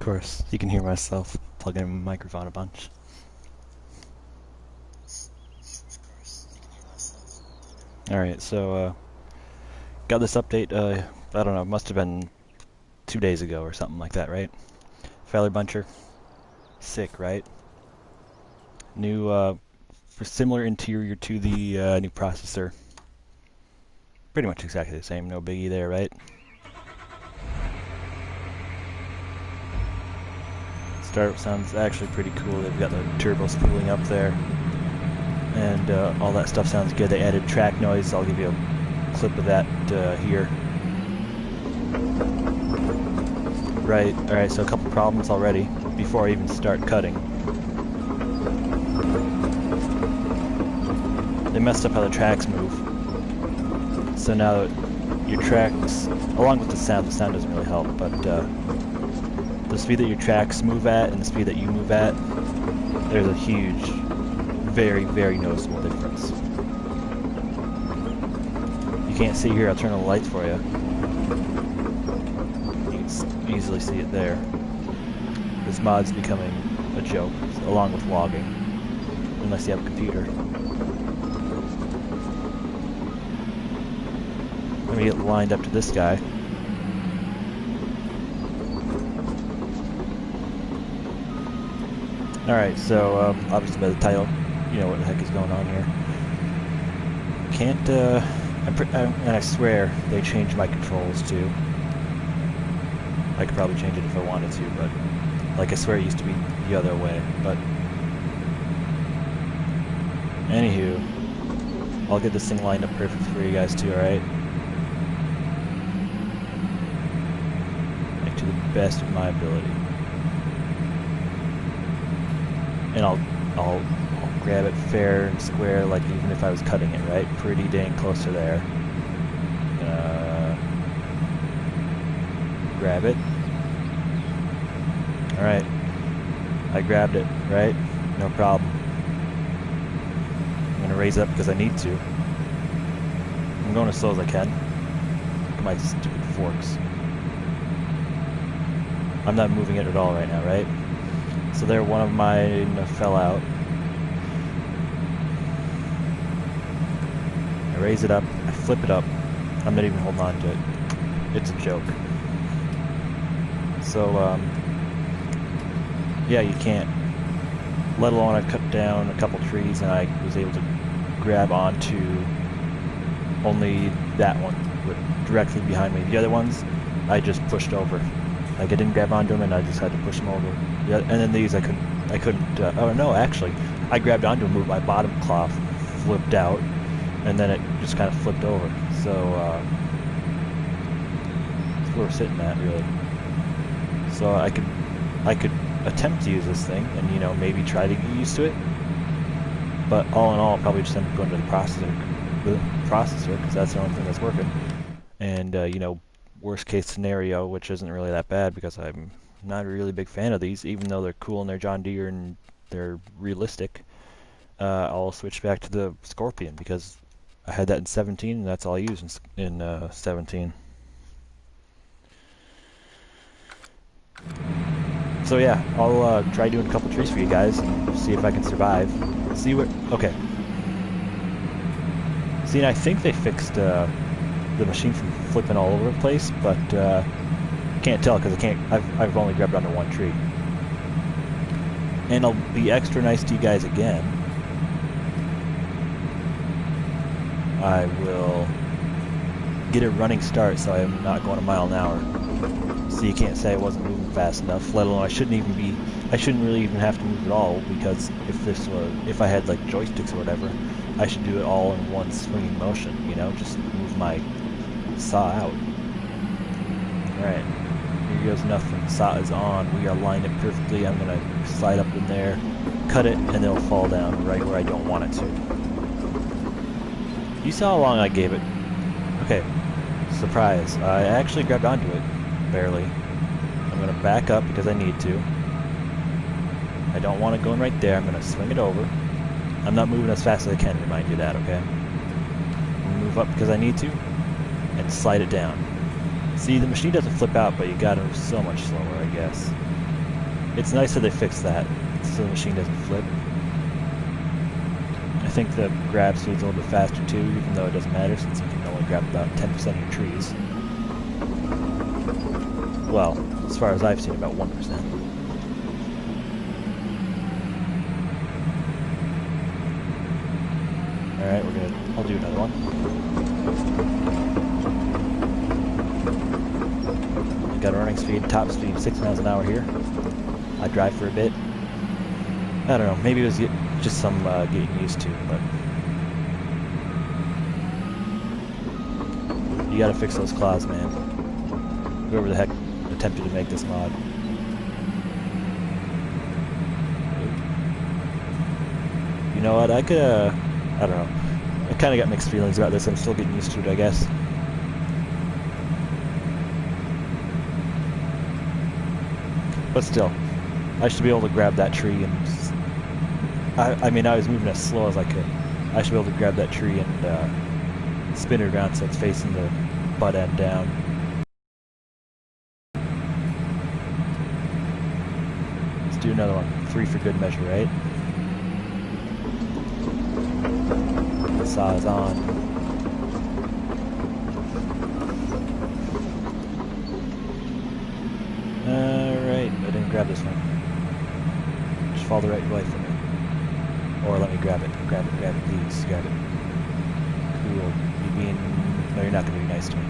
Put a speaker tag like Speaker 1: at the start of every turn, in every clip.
Speaker 1: course, you can hear myself plugging in my microphone a bunch. Alright, so, got this update, I don't know, must have been 2 days ago or something like that, right? Feather Buncher. Sick, right? New, similar interior to the new processor. Pretty much exactly the same, no biggie there, right? Startup sounds actually pretty cool. They've got the turbo spooling up there. And all that stuff sounds good. They added track noise. I'll give you a clip of that here. Right, alright, so a couple problems already before I even start cutting. They messed up how the tracks move. So now your tracks, along with the sound doesn't really help, but the speed that your tracks move at and the speed that you move at, there's a huge, very, very noticeable difference. You can't see here, I'll turn on the lights for you. You can easily see it there. This mod's becoming a joke, along with logging, unless you have a computer. Let me get lined up to this guy. Alright, so obviously by the title, you know what the heck is going on here. Can't, and I swear they changed my controls too. I could probably change it if I wanted to, but like I swear it used to be the other way, but anywho, I'll get this thing lined up perfect for you guys too, alright? Like to the best of my ability. And I'll grab it fair and square, like even if I was cutting it, right? Pretty dang close to there. Grab it. Alright. I grabbed it, right? No problem. I'm gonna raise it up because I need to. I'm going as slow as I can. Look at my stupid forks. I'm not moving it at all right now, right? So there, one of mine fell out. I raise it up, I flip it up. I'm not even holding on to it. It's a joke. So, yeah, you can't. Let alone I've cut down a couple trees and I was able to grab onto only that one directly behind me. The other ones, I just pushed over. Like I didn't grab onto them and I just had to push them over. Yeah, and then these I couldn't, oh no, actually, I grabbed onto them, moved my bottom cloth, flipped out, and then it just kind of flipped over. So, that's where we're sitting at, really. So I could attempt to use this thing and, you know, maybe try to get used to it. But all in all, I'll probably just end up going to the processor, because that's the only thing that's working. And, you know, worst case scenario, which isn't really that bad because I'm not a really big fan of these, even though they're cool and they're John Deere and they're realistic, I'll switch back to the Scorpion because I had that in 17 and that's all I use in 17. So yeah, I'll try doing a couple trees for you guys and see if I can survive. See what... Okay. See, and I think they fixed the machine from flipping all over the place, but can't tell because I've only grabbed onto one tree. And I'll be extra nice to you guys again. I will get a running start so I'm not going a mile an hour. So you can't say I wasn't moving fast enough, let alone I shouldn't really even have to move at all, because if I had like joysticks or whatever, I should do it all in one swinging motion, you know, just move my saw out. Alright, here goes nothing. The saw is on. We are lined up perfectly. I'm going to slide up in there, cut it, and then it'll fall down right where I don't want it to. You saw how long I gave it. Okay, surprise. I actually grabbed onto it, barely. I'm going to back up because I need to. I don't want it going right there. I'm going to swing it over. I'm not moving as fast as I can, remind you of that, okay? I'm going to move up because I need to, and slide it down. See, the machine doesn't flip out, but you gotta move so much slower, I guess. It's nice that they fixed that, so the machine doesn't flip. I think the grab speed's a little bit faster too, even though it doesn't matter since you can only grab about 10% of your trees. Well, as far as I've seen, about 1%. Alright, I'll do another one. Got a running speed, top speed, 6 miles an hour here. I drive for a bit. I don't know, maybe it was just some getting used to, but you gotta fix those claws, man. Whoever the heck attempted to make this mod. You know what, I could, I don't know. I kinda got mixed feelings about this, I'm still getting used to it, I guess. But still, I should be able to grab that tree and... I mean, I was moving as slow as I could. I should be able to grab that tree and spin it around so it's facing the butt end down. Let's do another one. 3 for good measure, right? The saw is on. Alright, I didn't grab this one. Just fall the right way for me. Or let me grab it. Grab it, please. Grab it. Cool. You being... No, you're not going to be nice to me.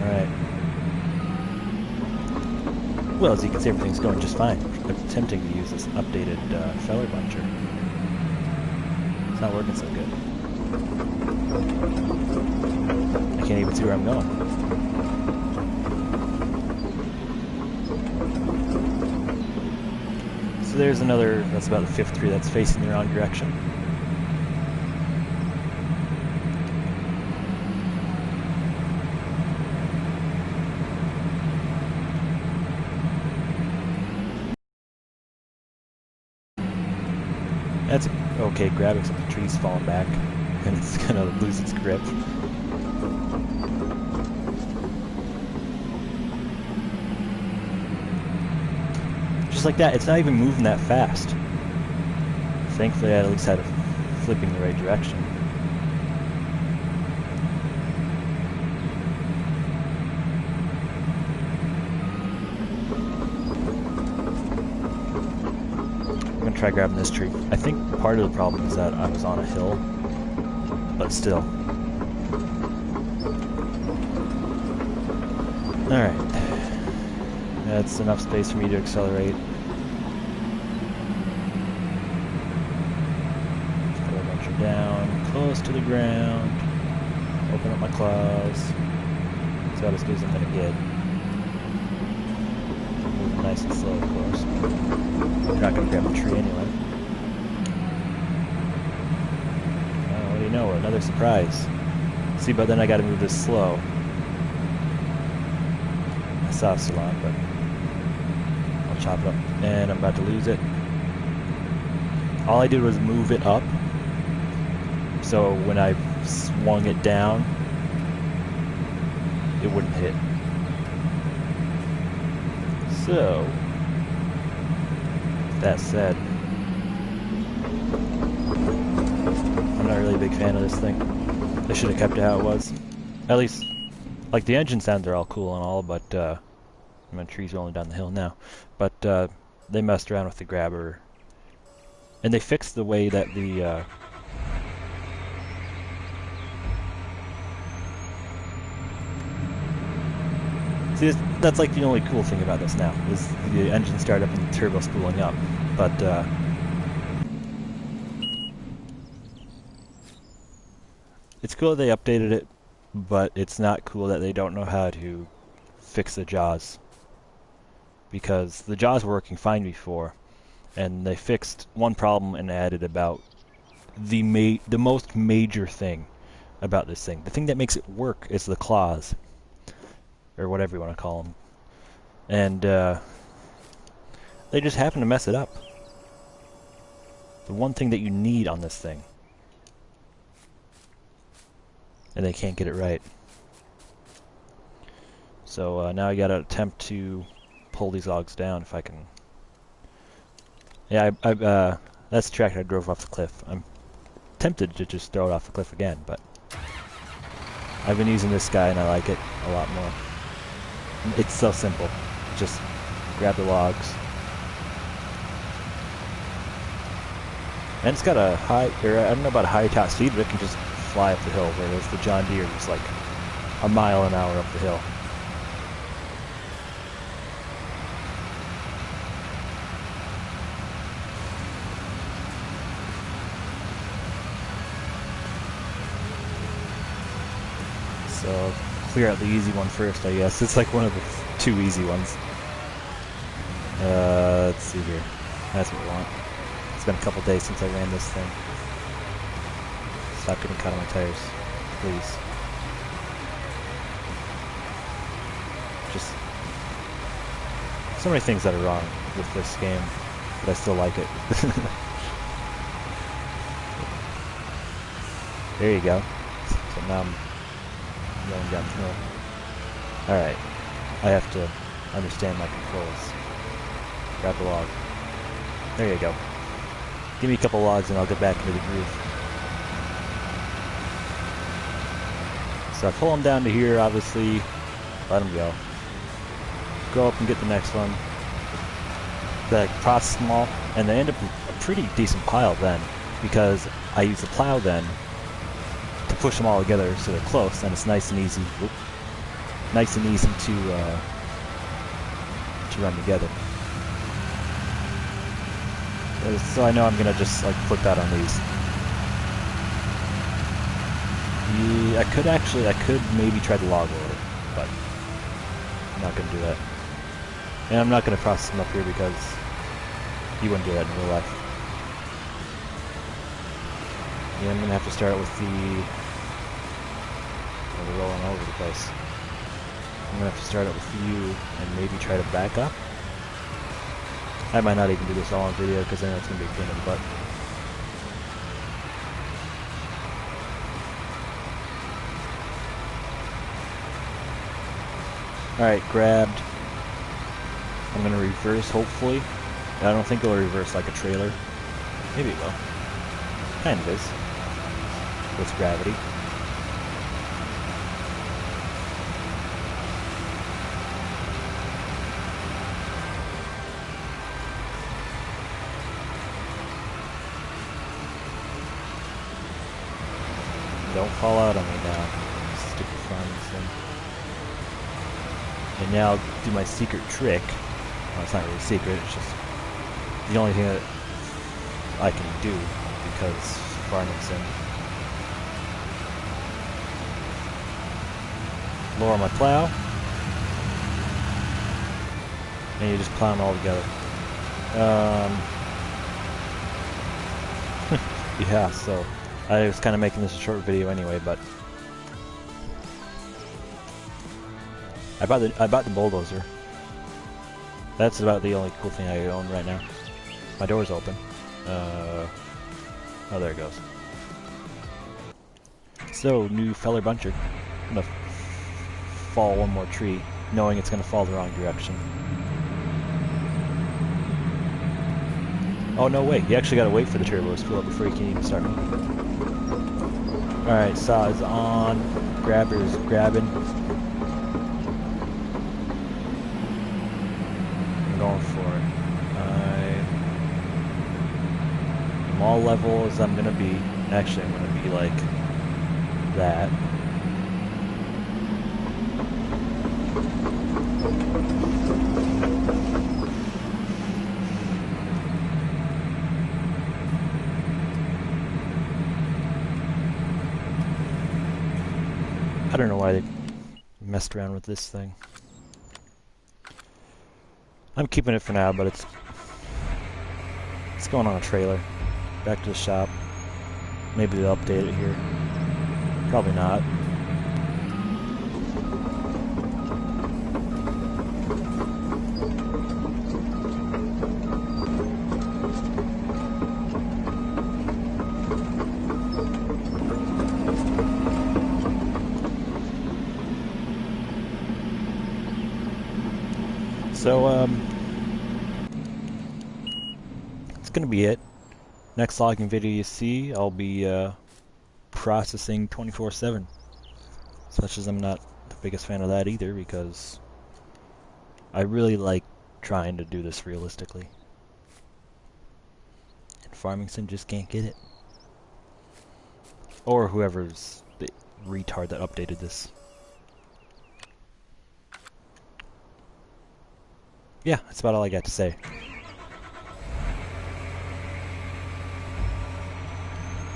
Speaker 1: Alright. Well, as you can see, everything's going just fine. I'm attempting to use this updated feller buncher. It's not working so good. I can't even see where I'm going. So there's another, that's about the 5th tree that's facing the wrong direction. That's okay grab, except the tree's falling back and it's gonna lose its grip. Just like that, it's not even moving that fast. Thankfully, I at least had it flipping the right direction. I'm gonna try grabbing this tree. I think part of the problem is that I was on a hill, but still. Alright. That's enough space for me to accelerate. Down, close to the ground, open up my claws. That's about as good as I'm gonna get. Moving nice and slow, of course. You're not gonna grab the tree anyway. What do you know? Another surprise. See, but then I gotta move this slow. I saw Salon, but I'll chop it up. And I'm about to lose it. All I did was move it up. So when I swung it down, it wouldn't hit. So, that said, I'm not really a big fan of this thing. I should have kept it how it was. At least, like, the engine sounds are all cool and all, but, my tree's rolling down the hill now. But, they messed around with the grabber. And they fixed the way that the, see, that's like the only cool thing about this now, is the engine startup and the turbo spooling up. But, it's cool that they updated it, but it's not cool that they don't know how to fix the jaws. Because the jaws were working fine before, and they fixed one problem and added about the most major thing about this thing. The thing that makes it work is the claws. Or whatever you want to call them. And, they just happen to mess it up. The one thing that you need on this thing. And they can't get it right. So now I gotta attempt to pull these logs down if I can. Yeah, that's the tractor I drove off the cliff. I'm tempted to just throw it off the cliff again, but I've been using this guy and I like it a lot more. It's so simple. Just grab the logs. And it's got a high, or I don't know about a high top speed, but it can just fly up the hill, whereas the John Deere is like a mile an hour up the hill. So clear out the easy one first, I guess. It's like one of the two easy ones. Let's see here. That's what we want. It's been a couple days since I ran this thing. Stop getting caught on my tires, please. Just so many things that are wrong with this game, but I still like it. There you go. So now I'm going down the hill. Alright. I have to understand my controls. Grab the log. There you go. Give me a couple logs and I'll get back into the groove. So I pull them down to here, obviously. Let them go. Go up and get the next one. Then I process them all, and they end up a pretty decent pile then, because I use the plow then to push them all together so they're close, and it's nice and easy. Whoop, nice and easy to run together. So I know I'm gonna just like put that on these. Yeah, I could maybe try the log loader, but I'm not gonna do that. And I'm not gonna process them up here because you wouldn't do that in real life. Yeah, I'm gonna have to start with the. Oh, they're rolling all over the place. I'm gonna have to start it with you and maybe try to back up. I might not even do this all on video because I know it's going to be a pain in the butt. Alright, grabbed. I'm going to reverse, hopefully. I don't think it'll reverse like a trailer. Maybe it will. Kind of is. With gravity. Don't fall out on me now, stupid farming thing. And now I'll do my secret trick. Well, it's not really secret, it's just the only thing that I can do because farming sim. Lower my plow. And you just plow them all together. Yeah, so I was kind of making this a short video anyway, but I bought the bulldozer. That's about the only cool thing I own right now. My door's open. Oh, there it goes. So, new feller buncher. I'm gonna fall one more tree, knowing it's gonna fall the wrong direction. Oh no, wait! You actually gotta wait for the turbos to fill up before you can even start moving. Alright, saw is on, grabber is grabbing. I'm going for it. I'm all level as I'm gonna be. Actually, I'm gonna be like that. I don't know why they messed around with this thing. I'm keeping it for now, but it's going on a trailer. Back to the shop. Maybe they'll update it here. Probably not. So, it's gonna be it. Next logging video you see, I'll be processing 24/7. As much as I'm not the biggest fan of that either, because I really like trying to do this realistically. And Farmington just can't get it. Or whoever's the retard that updated this. Yeah, that's about all I got to say.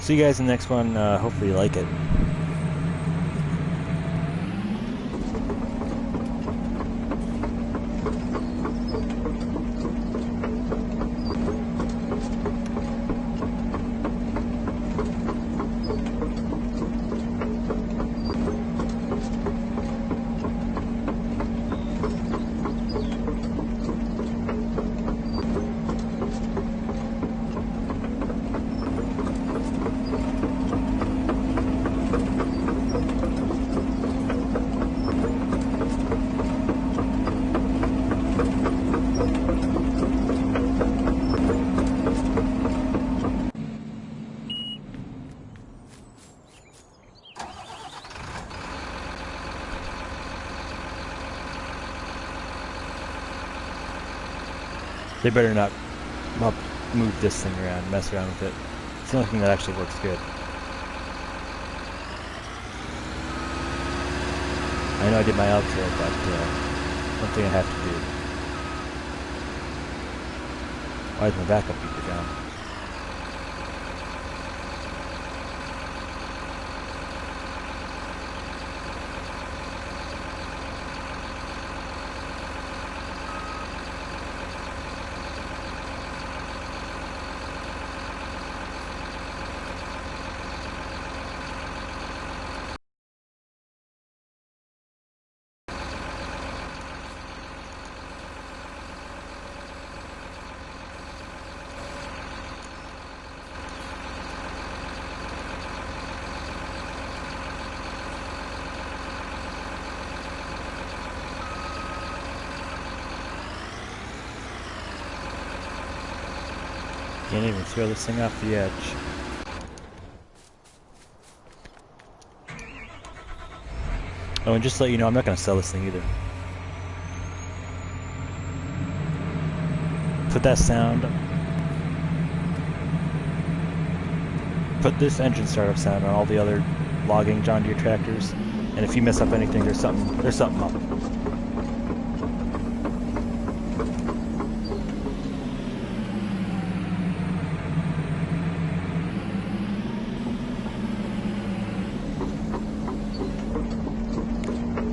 Speaker 1: See you guys in the next one. Hopefully you like it. They better not move this thing around, mess around with it. It's the only thing that actually works good. I know I did my outro, but one thing I have to do. Why is my backup beeper down? Can't even throw this thing off the edge. Oh, and just to let you know, I'm not going to sell this thing either. Put that sound. Put this engine startup sound on all the other logging John Deere tractors, and if you mess up anything, there's something up.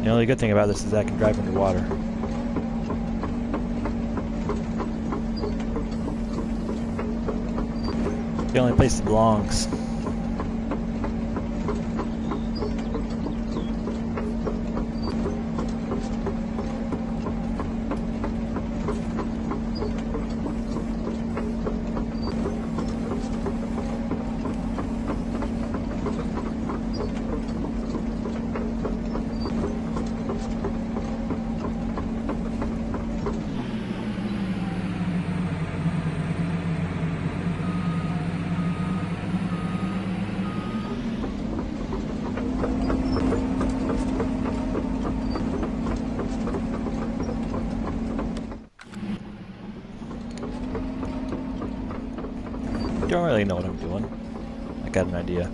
Speaker 1: The only good thing about this is that I can drive underwater. The only place it belongs. Don't really know what I'm doing. I got an idea.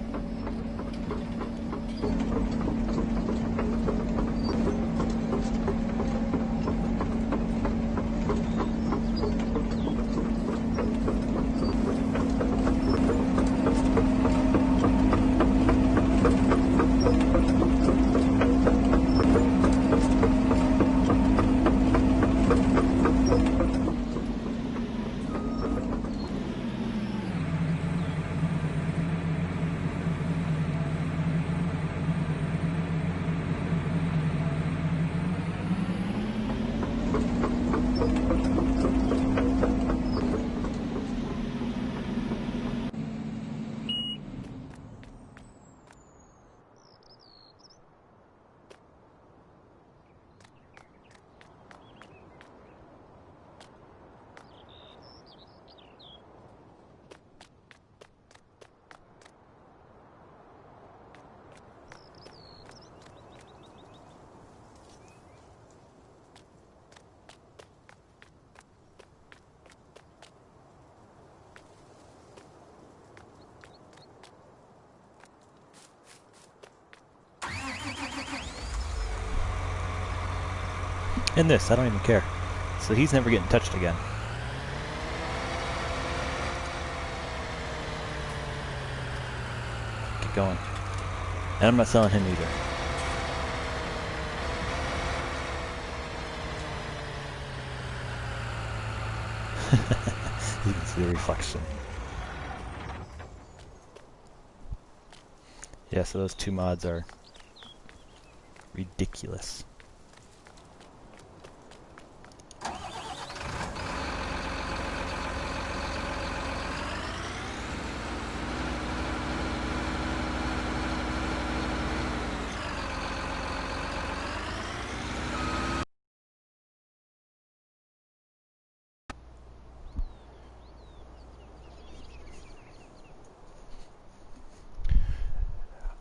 Speaker 1: In this, I don't even care. So he's never getting touched again. Keep going. And I'm not selling him either. You can see the reflection. Yeah, so those two mods are ridiculous.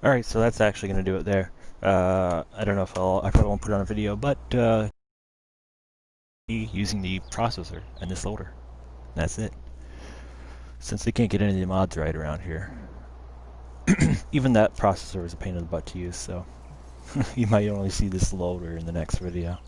Speaker 1: Alright, so that's actually going to do it there. I don't know if I probably won't put it on a video, but using the processor and this loader. That's it. Since they can't get any of the mods right around here. Even that processor is a pain in the butt to use, so you might only see this loader in the next video.